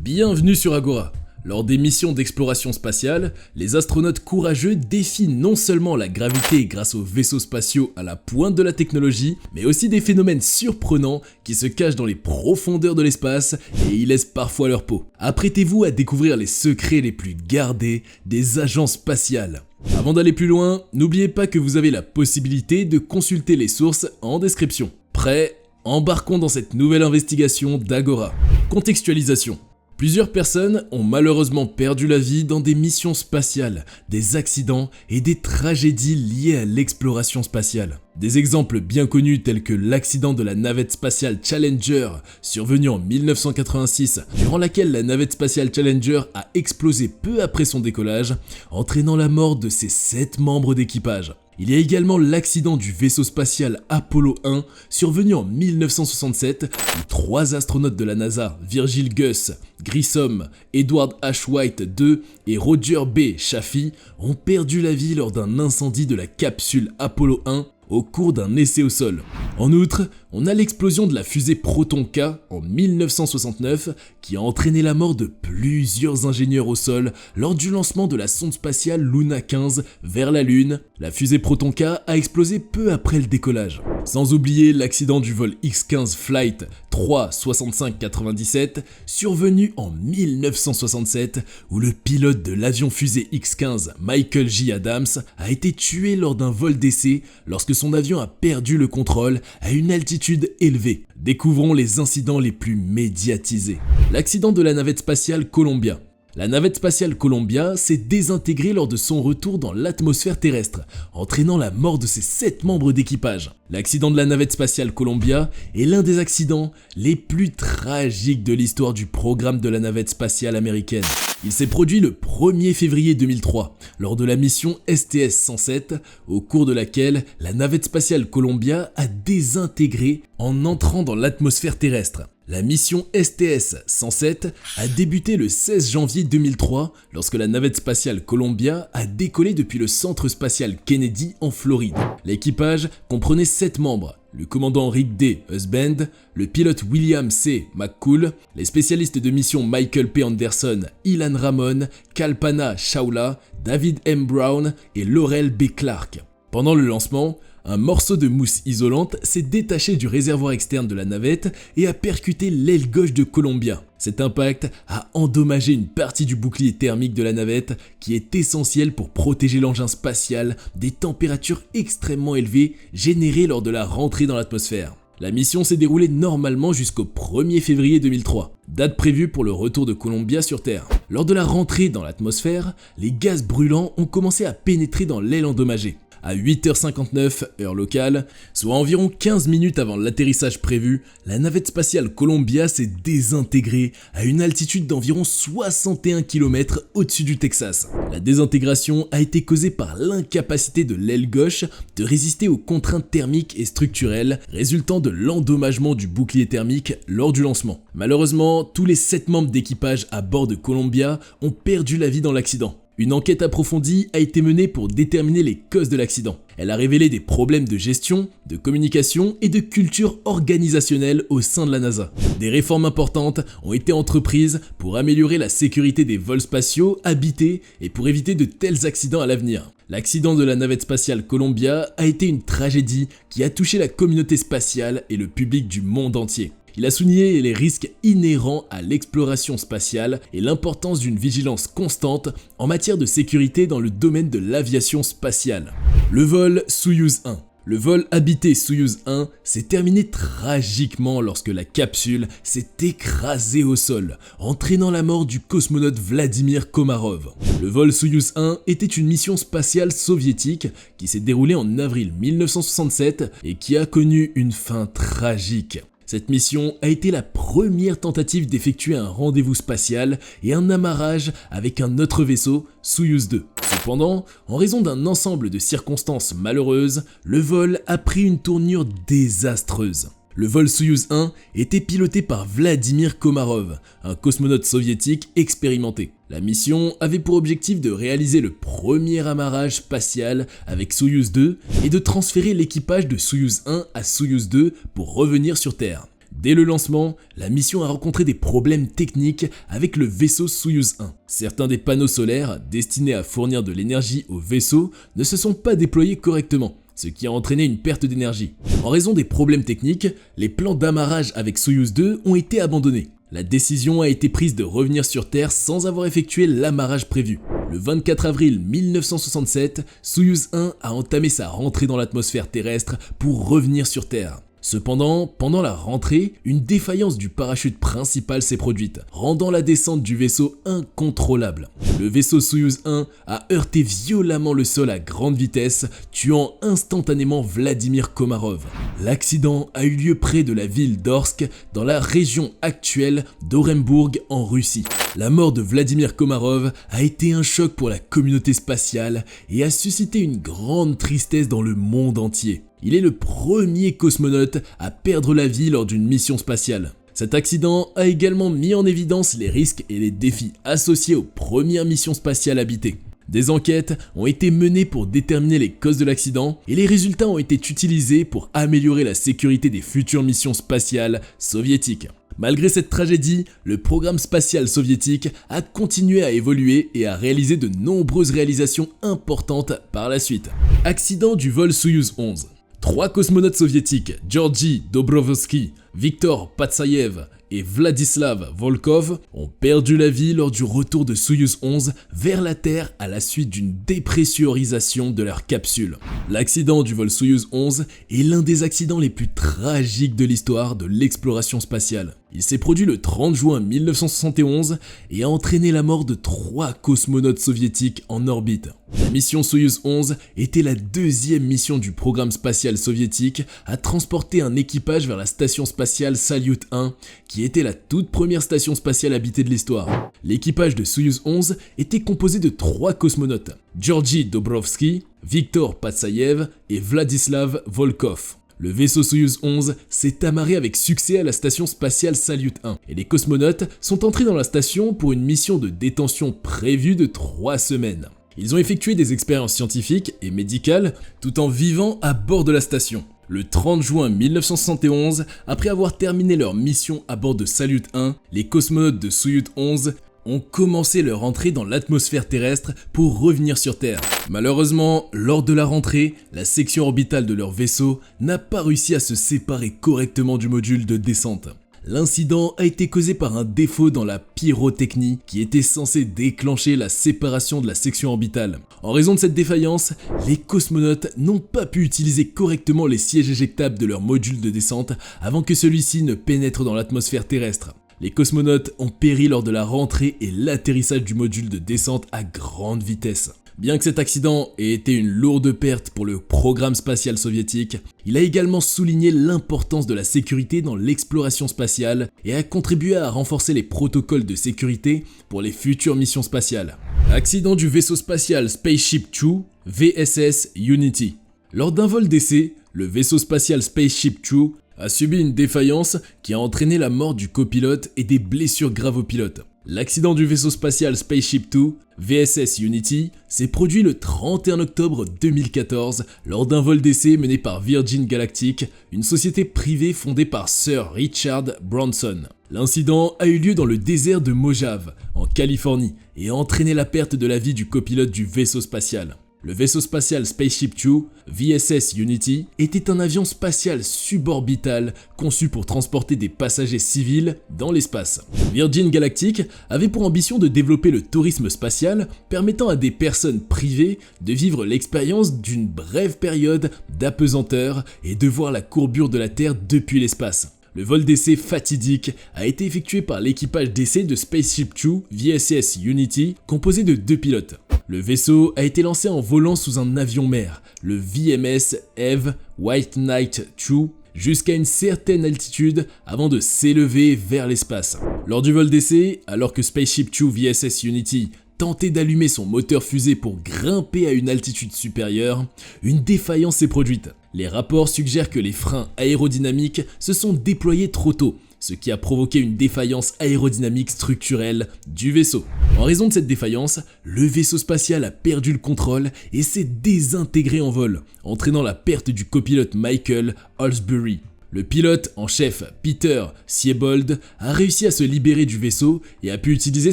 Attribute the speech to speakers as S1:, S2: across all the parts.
S1: Bienvenue sur Agora. Lors des missions d'exploration spatiale, les astronautes courageux défient non seulement la gravité grâce aux vaisseaux spatiaux à la pointe de la technologie, mais aussi des phénomènes surprenants qui se cachent dans les profondeurs de l'espace et y laissent parfois leur peau. Apprêtez-vous à découvrir les secrets les plus gardés des agences spatiales. Avant d'aller plus loin, n'oubliez pas que vous avez la possibilité de consulter les sources en description. Prêt? Embarquons dans cette nouvelle investigation d'Agora. Contextualisation. Plusieurs personnes ont malheureusement perdu la vie dans des missions spatiales, des accidents et des tragédies liées à l'exploration spatiale. Des exemples bien connus tels que l'accident de la navette spatiale Challenger survenu en 1986, durant laquelle la navette spatiale Challenger a explosé peu après son décollage, entraînant la mort de ses 7 membres d'équipage. Il y a également l'accident du vaisseau spatial Apollo 1 survenu en 1967 où 3 astronautes de la NASA, Virgil Gus Grissom, Edward H. White II et Roger B. Chaffee, ont perdu la vie lors d'un incendie de la capsule Apollo 1 au cours d'un essai au sol. En outre, on a l'explosion de la fusée Proton-K en 1969 qui a entraîné la mort de plusieurs ingénieurs au sol lors du lancement de la sonde spatiale Luna 15 vers la Lune. La fusée Proton-K a explosé peu après le décollage. Sans oublier l'accident du vol X-15 Flight 36597 survenu en 1967 où le pilote de l'avion fusée X-15 Michael J. Adams a été tué lors d'un vol d'essai lorsque son avion a perdu le contrôle à une altitude élevée. Découvrons les incidents les plus médiatisés. L'accident de la navette spatiale Columbia. La navette spatiale Columbia s'est désintégrée lors de son retour dans l'atmosphère terrestre, entraînant la mort de ses 7 membres d'équipage. L'accident de la navette spatiale Columbia est l'un des accidents les plus tragiques de l'histoire du programme de la navette spatiale américaine. Il s'est produit le 1er février 2003, lors de la mission STS-107, au cours de laquelle la navette spatiale Columbia a désintégré en entrant dans l'atmosphère terrestre. La mission STS-107 a débuté le 16 janvier 2003 lorsque la navette spatiale Columbia a décollé depuis le centre spatial Kennedy en Floride. L'équipage comprenait 7 membres, le commandant Rick D. Husband, le pilote William C. McCool, les spécialistes de mission Michael P. Anderson, Ilan Ramon, Kalpana Chawla, David M. Brown et Laurel B. Clark. Pendant le lancement, un morceau de mousse isolante s'est détaché du réservoir externe de la navette et a percuté l'aile gauche de Columbia. Cet impact a endommagé une partie du bouclier thermique de la navette qui est essentiel pour protéger l'engin spatial des températures extrêmement élevées générées lors de la rentrée dans l'atmosphère. La mission s'est déroulée normalement jusqu'au 1er février 2003, date prévue pour le retour de Columbia sur Terre. Lors de la rentrée dans l'atmosphère, les gaz brûlants ont commencé à pénétrer dans l'aile endommagée. À 8h59, heure locale, soit environ 15 minutes avant l'atterrissage prévu, la navette spatiale Columbia s'est désintégrée à une altitude d'environ 61 km au-dessus du Texas. La désintégration a été causée par l'incapacité de l'aile gauche de résister aux contraintes thermiques et structurelles résultant de l'endommagement du bouclier thermique lors du lancement. Malheureusement, tous les 7 membres d'équipage à bord de Columbia ont perdu la vie dans l'accident. Une enquête approfondie a été menée pour déterminer les causes de l'accident. Elle a révélé des problèmes de gestion, de communication et de culture organisationnelle au sein de la NASA. Des réformes importantes ont été entreprises pour améliorer la sécurité des vols spatiaux habités et pour éviter de tels accidents à l'avenir. L'accident de la navette spatiale Columbia a été une tragédie qui a touché la communauté spatiale et le public du monde entier. Il a souligné les risques inhérents à l'exploration spatiale et l'importance d'une vigilance constante en matière de sécurité dans le domaine de l'aviation spatiale. Le vol Soyouz 1. Le vol habité Soyouz 1 s'est terminé tragiquement lorsque la capsule s'est écrasée au sol, entraînant la mort du cosmonaute Vladimir Komarov. Le vol Soyouz 1 était une mission spatiale soviétique qui s'est déroulée en avril 1967 et qui a connu une fin tragique. Cette mission a été la première tentative d'effectuer un rendez-vous spatial et un amarrage avec un autre vaisseau, Soyouz 2. Cependant, en raison d'un ensemble de circonstances malheureuses, le vol a pris une tournure désastreuse. Le vol Soyouz 1 était piloté par Vladimir Komarov, un cosmonaute soviétique expérimenté. La mission avait pour objectif de réaliser le premier amarrage spatial avec Soyouz 2 et de transférer l'équipage de Soyouz 1 à Soyouz 2 pour revenir sur Terre. Dès le lancement, la mission a rencontré des problèmes techniques avec le vaisseau Soyouz 1. Certains des panneaux solaires destinés à fournir de l'énergie au vaisseau ne se sont pas déployés correctement, ce qui a entraîné une perte d'énergie. En raison des problèmes techniques, les plans d'amarrage avec Soyouz 2 ont été abandonnés. La décision a été prise de revenir sur Terre sans avoir effectué l'amarrage prévu. Le 24 avril 1967, Soyouz 1 a entamé sa rentrée dans l'atmosphère terrestre pour revenir sur Terre. Cependant, pendant la rentrée, une défaillance du parachute principal s'est produite, rendant la descente du vaisseau incontrôlable. Le vaisseau Soyouz 1 a heurté violemment le sol à grande vitesse, tuant instantanément Vladimir Komarov. L'accident a eu lieu près de la ville d'Orsk, dans la région actuelle d'Orembourg en Russie. La mort de Vladimir Komarov a été un choc pour la communauté spatiale et a suscité une grande tristesse dans le monde entier. Il est le premier cosmonaute à perdre la vie lors d'une mission spatiale. Cet accident a également mis en évidence les risques et les défis associés aux premières missions spatiales habitées. Des enquêtes ont été menées pour déterminer les causes de l'accident et les résultats ont été utilisés pour améliorer la sécurité des futures missions spatiales soviétiques. Malgré cette tragédie, le programme spatial soviétique a continué à évoluer et à réaliser de nombreuses réalisations importantes par la suite. Accident du vol Soyouz 11. 3 cosmonautes soviétiques, Georgi Dobrovolsky, Viktor Patsayev et Vladislav Volkov, ont perdu la vie lors du retour de Soyouz 11 vers la Terre à la suite d'une dépressurisation de leur capsule. L'accident du vol Soyouz 11 est l'un des accidents les plus tragiques de l'histoire de l'exploration spatiale. Il s'est produit le 30 juin 1971 et a entraîné la mort de 3 cosmonautes soviétiques en orbite. La mission Soyouz 11 était la deuxième mission du programme spatial soviétique à transporter un équipage vers la station spatiale Salyut 1, qui était la toute première station spatiale habitée de l'histoire. L'équipage de Soyouz 11 était composé de 3 cosmonautes, Georgi Dobrovolsky, Viktor Patsayev et Vladislav Volkov. Le vaisseau Soyouz 11 s'est amarré avec succès à la station spatiale Salyut 1 et les cosmonautes sont entrés dans la station pour une mission de détention prévue de 3 semaines. Ils ont effectué des expériences scientifiques et médicales tout en vivant à bord de la station. Le 30 juin 1971, après avoir terminé leur mission à bord de Salyut 1, les cosmonautes de Soyouz 11 ont commencé leur entrée dans l'atmosphère terrestre pour revenir sur Terre. Malheureusement, lors de la rentrée, la section orbitale de leur vaisseau n'a pas réussi à se séparer correctement du module de descente. L'incident a été causé par un défaut dans la pyrotechnie qui était censé déclencher la séparation de la section orbitale. En raison de cette défaillance, les cosmonautes n'ont pas pu utiliser correctement les sièges éjectables de leur module de descente avant que celui-ci ne pénètre dans l'atmosphère terrestre. Les cosmonautes ont péri lors de la rentrée et l'atterrissage du module de descente à grande vitesse. Bien que cet accident ait été une lourde perte pour le programme spatial soviétique, il a également souligné l'importance de la sécurité dans l'exploration spatiale et a contribué à renforcer les protocoles de sécurité pour les futures missions spatiales. Accident du vaisseau spatial Spaceship Two, VSS Unity. Lors d'un vol d'essai, le vaisseau spatial Spaceship Two a subi une défaillance qui a entraîné la mort du copilote et des blessures graves au pilote. L'accident du vaisseau spatial Spaceship Two, VSS Unity, s'est produit le 31 octobre 2014 lors d'un vol d'essai mené par Virgin Galactic, une société privée fondée par Sir Richard Branson. L'incident a eu lieu dans le désert de Mojave, en Californie, et a entraîné la perte de la vie du copilote du vaisseau spatial. Le vaisseau spatial Spaceship Two, VSS Unity, était un avion spatial suborbital conçu pour transporter des passagers civils dans l'espace. Virgin Galactic avait pour ambition de développer le tourisme spatial permettant à des personnes privées de vivre l'expérience d'une brève période d'apesanteur et de voir la courbure de la Terre depuis l'espace. Le vol d'essai fatidique a été effectué par l'équipage d'essai de Spaceship Two VSS Unity composé de 2 pilotes. Le vaisseau a été lancé en volant sous un avion-mer, le VMS Eve White Knight II, jusqu'à une certaine altitude avant de s'élever vers l'espace. Lors du vol d'essai, alors que Spaceship Two VSS Unity tentait d'allumer son moteur fusée pour grimper à une altitude supérieure, une défaillance s'est produite. Les rapports suggèrent que les freins aérodynamiques se sont déployés trop tôt, ce qui a provoqué une défaillance aérodynamique structurelle du vaisseau. En raison de cette défaillance, le vaisseau spatial a perdu le contrôle et s'est désintégré en vol, entraînant la perte du copilote Michael Halsbury. Le pilote en chef Peter Siebold a réussi à se libérer du vaisseau et a pu utiliser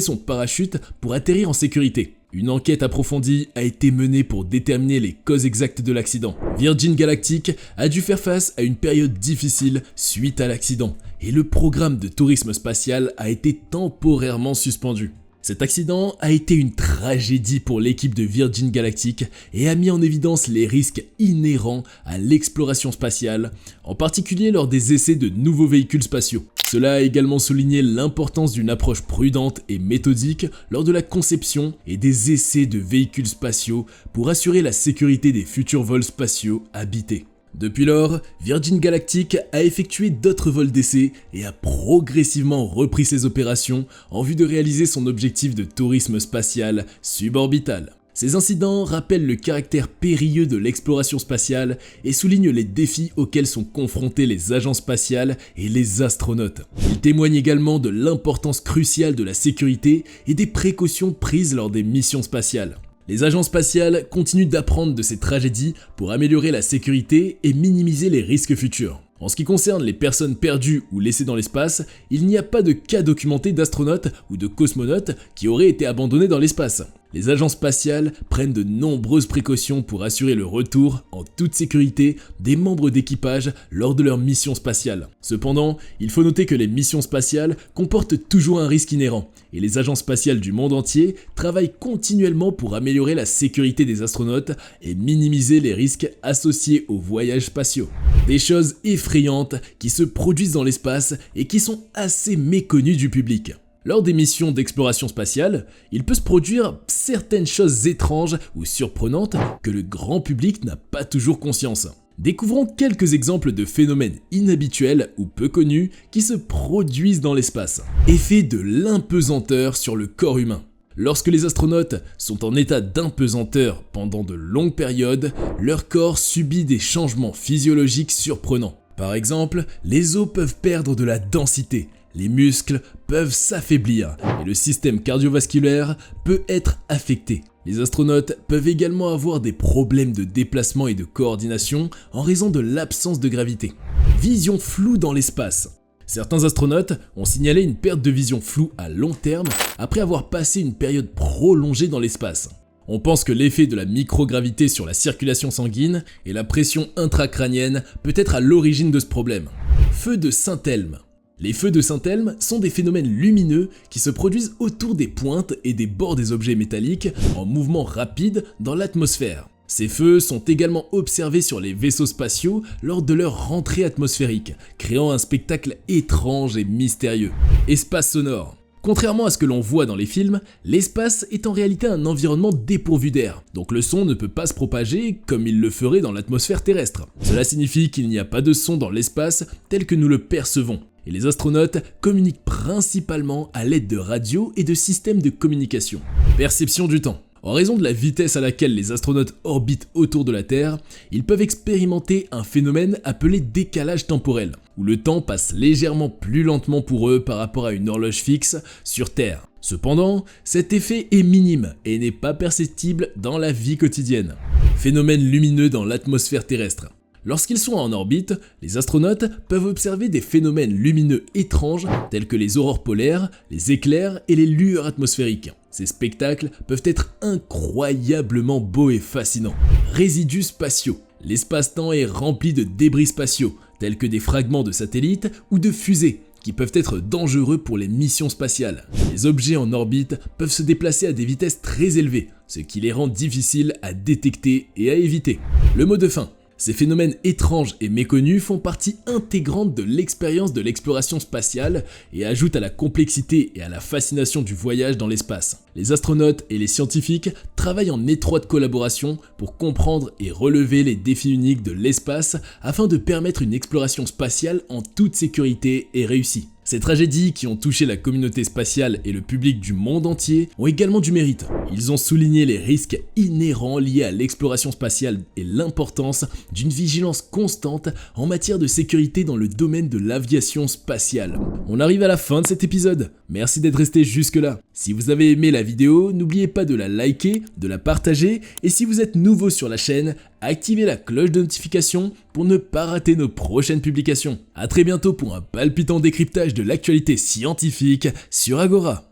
S1: son parachute pour atterrir en sécurité. Une enquête approfondie a été menée pour déterminer les causes exactes de l'accident. Virgin Galactic a dû faire face à une période difficile suite à l'accident et le programme de tourisme spatial a été temporairement suspendu. Cet accident a été une tragédie pour l'équipe de Virgin Galactic et a mis en évidence les risques inhérents à l'exploration spatiale, en particulier lors des essais de nouveaux véhicules spatiaux. Cela a également souligné l'importance d'une approche prudente et méthodique lors de la conception et des essais de véhicules spatiaux pour assurer la sécurité des futurs vols spatiaux habités. Depuis lors, Virgin Galactic a effectué d'autres vols d'essai et a progressivement repris ses opérations en vue de réaliser son objectif de tourisme spatial suborbital. Ces incidents rappellent le caractère périlleux de l'exploration spatiale et soulignent les défis auxquels sont confrontés les agences spatiales et les astronautes. Ils témoignent également de l'importance cruciale de la sécurité et des précautions prises lors des missions spatiales. Les agences spatiales continuent d'apprendre de ces tragédies pour améliorer la sécurité et minimiser les risques futurs. En ce qui concerne les personnes perdues ou laissées dans l'espace, il n'y a pas de cas documenté d'astronautes ou de cosmonautes qui auraient été abandonnés dans l'espace. Les agences spatiales prennent de nombreuses précautions pour assurer le retour en toute sécurité des membres d'équipage lors de leur mission spatiale. Cependant, il faut noter que les missions spatiales comportent toujours un risque inhérent et les agences spatiales du monde entier travaillent continuellement pour améliorer la sécurité des astronautes et minimiser les risques associés aux voyages spatiaux. Des choses effrayantes qui se produisent dans l'espace et qui sont assez méconnues du public. Lors des missions d'exploration spatiale, il peut se produire certaines choses étranges ou surprenantes que le grand public n'a pas toujours conscience. Découvrons quelques exemples de phénomènes inhabituels ou peu connus qui se produisent dans l'espace. Effet de l'impesanteur sur le corps humain. Lorsque les astronautes sont en état d'impesanteur pendant de longues périodes, leur corps subit des changements physiologiques surprenants. Par exemple, les os peuvent perdre de la densité, les muscles peuvent s'affaiblir et le système cardiovasculaire peut être affecté. Les astronautes peuvent également avoir des problèmes de déplacement et de coordination en raison de l'absence de gravité. Vision floue dans l'espace. Certains astronautes ont signalé une perte de vision floue à long terme après avoir passé une période prolongée dans l'espace. On pense que l'effet de la microgravité sur la circulation sanguine et la pression intracrânienne peut être à l'origine de ce problème. Feux de Saint-Elme. Les feux de Saint-Elme sont des phénomènes lumineux qui se produisent autour des pointes et des bords des objets métalliques en mouvement rapide dans l'atmosphère. Ces feux sont également observés sur les vaisseaux spatiaux lors de leur rentrée atmosphérique, créant un spectacle étrange et mystérieux. Espace sonore. Contrairement à ce que l'on voit dans les films, l'espace est en réalité un environnement dépourvu d'air, donc le son ne peut pas se propager comme il le ferait dans l'atmosphère terrestre. Cela signifie qu'il n'y a pas de son dans l'espace tel que nous le percevons, et les astronautes communiquent principalement à l'aide de radios et de systèmes de communication. Perception du temps. En raison de la vitesse à laquelle les astronautes orbitent autour de la Terre, ils peuvent expérimenter un phénomène appelé décalage temporel, où le temps passe légèrement plus lentement pour eux par rapport à une horloge fixe sur Terre. Cependant, cet effet est minime et n'est pas perceptible dans la vie quotidienne. Phénomène lumineux dans l'atmosphère terrestre. Lorsqu'ils sont en orbite, les astronautes peuvent observer des phénomènes lumineux étranges tels que les aurores polaires, les éclairs et les lueurs atmosphériques. Ces spectacles peuvent être incroyablement beaux et fascinants. Résidus spatiaux. L'espace-temps est rempli de débris spatiaux, tels que des fragments de satellites ou de fusées, qui peuvent être dangereux pour les missions spatiales. Les objets en orbite peuvent se déplacer à des vitesses très élevées, ce qui les rend difficiles à détecter et à éviter. Le mot de fin. Ces phénomènes étranges et méconnus font partie intégrante de l'expérience de l'exploration spatiale et ajoutent à la complexité et à la fascination du voyage dans l'espace. Les astronautes et les scientifiques travaillent en étroite collaboration pour comprendre et relever les défis uniques de l'espace afin de permettre une exploration spatiale en toute sécurité et réussie. Ces tragédies qui ont touché la communauté spatiale et le public du monde entier ont également du mérite. Ils ont souligné les risques inhérents liés à l'exploration spatiale et l'importance d'une vigilance constante en matière de sécurité dans le domaine de l'aviation spatiale. On arrive à la fin de cet épisode. Merci d'être resté jusque là. Si vous avez aimé la vidéo, n'oubliez pas de la liker, de la partager et si vous êtes nouveau sur la chaîne, activez la cloche de notification pour ne pas rater nos prochaines publications. A très bientôt pour un palpitant décryptage de l'actualité scientifique sur Agora.